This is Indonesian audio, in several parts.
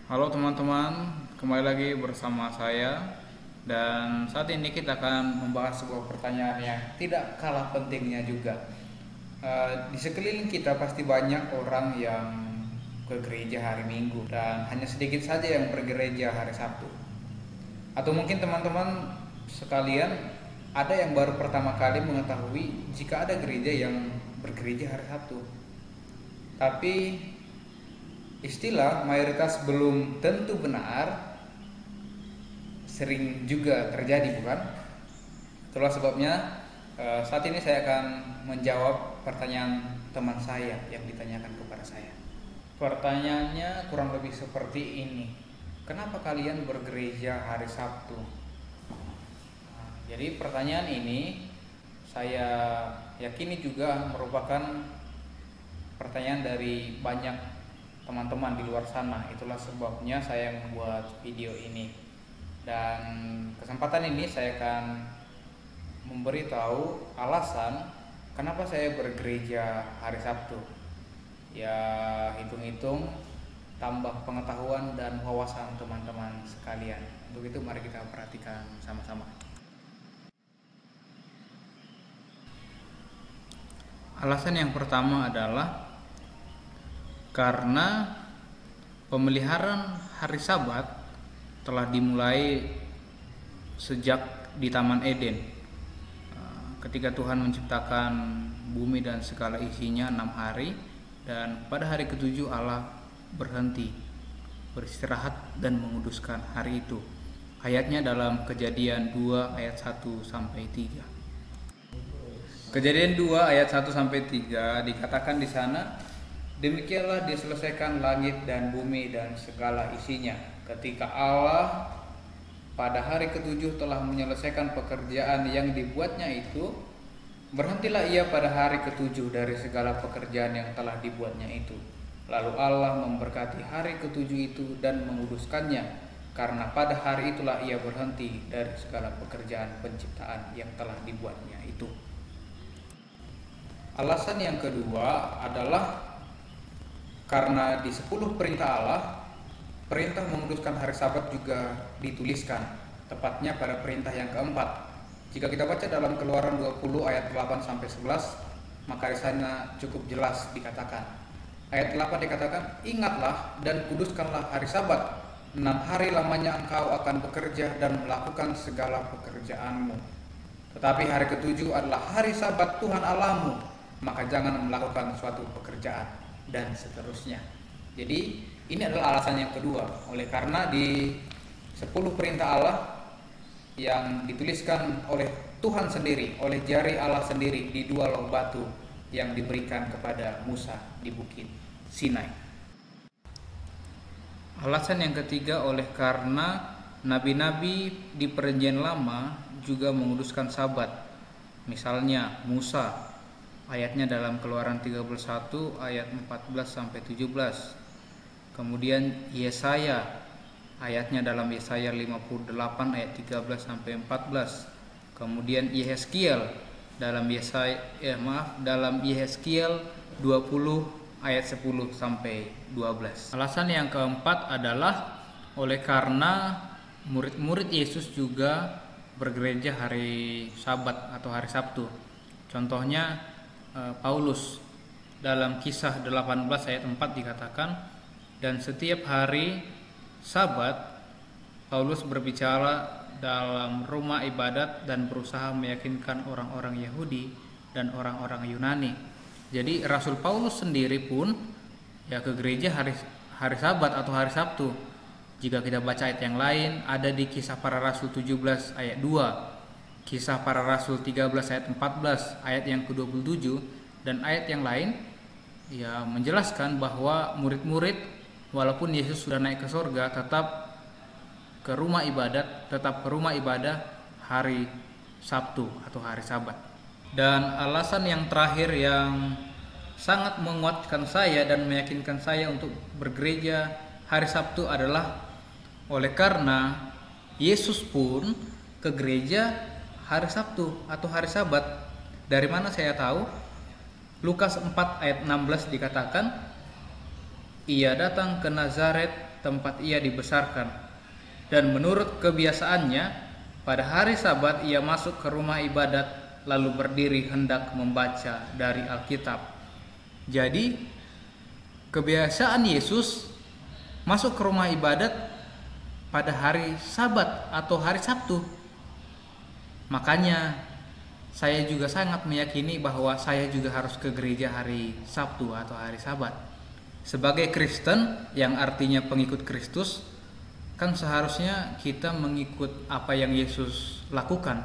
Halo teman-teman, kembali lagi bersama saya. Dan saat ini kita akan membahas sebuah pertanyaan yang tidak kalah pentingnya juga. Di sekeliling kita pasti banyak orang yang ke gereja hari Minggu dan hanya sedikit saja yang bergereja hari Sabtu. Atau mungkin teman-teman sekalian ada yang baru pertama kali mengetahui jika ada gereja yang bergereja hari Sabtu. Tapi istilah mayoritas belum tentu benar, sering juga terjadi, bukan? Itulah sebabnya saat ini saya akan menjawab pertanyaan teman saya yang ditanyakan kepada saya. Pertanyaannya kurang lebih seperti ini: kenapa kalian bergereja hari Sabtu? Jadi pertanyaan ini saya yakini juga merupakan pertanyaan dari banyak teman-teman di luar sana. Itulah sebabnya saya membuat video ini. Dan kesempatan ini saya akan memberitahu alasan kenapa saya bergereja hari Sabtu. Ya, hitung-hitung tambah pengetahuan dan wawasan teman-teman sekalian. Untuk itu mari kita perhatikan sama-sama. Alasan yang pertama adalah karena pemeliharaan hari Sabat telah dimulai sejak di Taman Eden. Ketika Tuhan menciptakan bumi dan segala isinya 6 hari, dan pada hari ketujuh Allah berhenti, beristirahat dan menguduskan hari itu. Ayatnya dalam Kejadian 2 ayat 1 sampai 3. Kejadian 2 ayat 1 sampai 3 dikatakan di sana, demikianlah diselesaikan langit dan bumi dan segala isinya. Ketika Allah pada hari ketujuh telah menyelesaikan pekerjaan yang dibuatnya itu, berhentilah ia pada hari ketujuh dari segala pekerjaan yang telah dibuatnya itu. Lalu Allah memberkati hari ketujuh itu dan menguduskannya, karena pada hari itulah ia berhenti dari segala pekerjaan penciptaan yang telah dibuatnya itu. Alasan yang kedua adalah karena di 10 perintah Allah, perintah menguduskan hari Sabat juga dituliskan, tepatnya pada perintah yang keempat. Jika kita baca dalam Keluaran 20 ayat 8 sampai 11, maka di sana cukup jelas dikatakan. Ayat 8 dikatakan, ingatlah dan kuduskanlah hari Sabat. 6 hari lamanya engkau akan bekerja dan melakukan segala pekerjaanmu. Tetapi hari ketujuh adalah hari Sabat Tuhan Allahmu, maka jangan melakukan suatu pekerjaan, dan seterusnya. Jadi ini adalah alasan yang kedua. Oleh karena di 10 perintah Allah yang dituliskan oleh Tuhan sendiri, oleh jari Allah sendiri di 2 loh batu yang diberikan kepada Musa di bukit Sinai. Alasan yang ketiga, oleh karena nabi-nabi di Perjanjian Lama juga menguduskan Sabat. Misalnya Musa, ayatnya dalam Keluaran 31 ayat 14 sampai 17. Kemudian Yesaya, ayatnya dalam Yesaya 58 ayat 13 sampai 14. Kemudian Yehezkiel dalam dalam Yehezkiel 20 ayat 10 sampai 12. Alasan yang keempat adalah oleh karena murid-murid Yesus juga bergereja hari Sabat atau hari Sabtu. Contohnya Paulus dalam Kisah 18 ayat 4 dikatakan, dan setiap hari Sabat Paulus berbicara dalam rumah ibadat dan berusaha meyakinkan orang-orang Yahudi dan orang-orang Yunani. Jadi Rasul Paulus sendiri pun ya ke gereja hari Sabat atau hari Sabtu. Jika kita baca ayat yang lain, ada di Kisah Para Rasul 17 ayat 2, Kisah Para Rasul 13 ayat 14, ayat yang ke-27, dan ayat yang lain ya menjelaskan bahwa murid-murid walaupun Yesus sudah naik ke surga tetap ke rumah ibadah hari Sabtu atau hari Sabat. Dan alasan yang terakhir yang sangat menguatkan saya dan meyakinkan saya untuk bergereja hari Sabtu adalah oleh karena Yesus pun ke gereja hari Sabtu atau hari Sabat. Dari mana saya tahu? Lukas 4 ayat 16 dikatakan, ia datang ke Nazaret tempat ia dibesarkan. Dan menurut kebiasaannya, pada hari Sabat ia masuk ke rumah ibadat lalu berdiri hendak membaca dari Alkitab. Jadi, kebiasaan Yesus masuk ke rumah ibadat pada hari Sabat atau hari Sabtu. Makanya saya juga sangat meyakini bahwa saya juga harus ke gereja hari Sabtu atau hari Sabat. Sebagai Kristen yang artinya pengikut Kristus, kan seharusnya kita mengikut apa yang Yesus lakukan.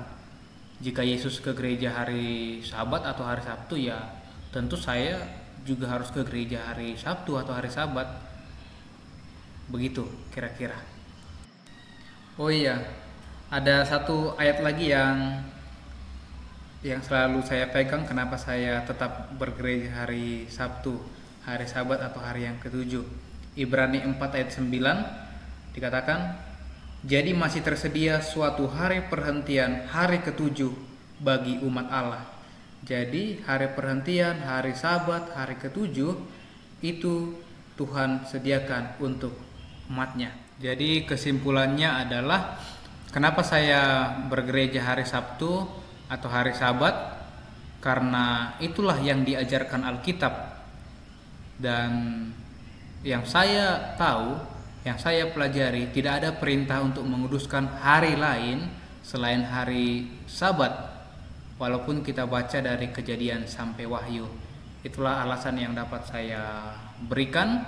Jika Yesus ke gereja hari Sabat atau hari Sabtu, ya tentu saya juga harus ke gereja hari Sabtu atau hari Sabat. Begitu kira-kira. Oh iya, ada satu ayat lagi yang selalu saya pegang kenapa saya tetap bergereja hari Sabtu, hari Sabat atau hari yang ketujuh. Ibrani 4 ayat 9 dikatakan, jadi masih tersedia suatu hari perhentian, hari ketujuh bagi umat Allah. Jadi hari perhentian, hari Sabat, hari ketujuh itu Tuhan sediakan untuk umatnya. Jadi kesimpulannya adalah kenapa saya bergereja hari Sabtu atau hari Sabat, karena itulah yang diajarkan Alkitab. Dan yang saya tahu, yang saya pelajari, tidak ada perintah untuk menguduskan hari lain selain hari Sabat, walaupun kita baca dari Kejadian sampai Wahyu. Itulah alasan yang dapat saya berikan.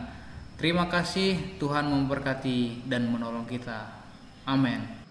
Terima kasih, Tuhan memberkati dan menolong kita. Amin.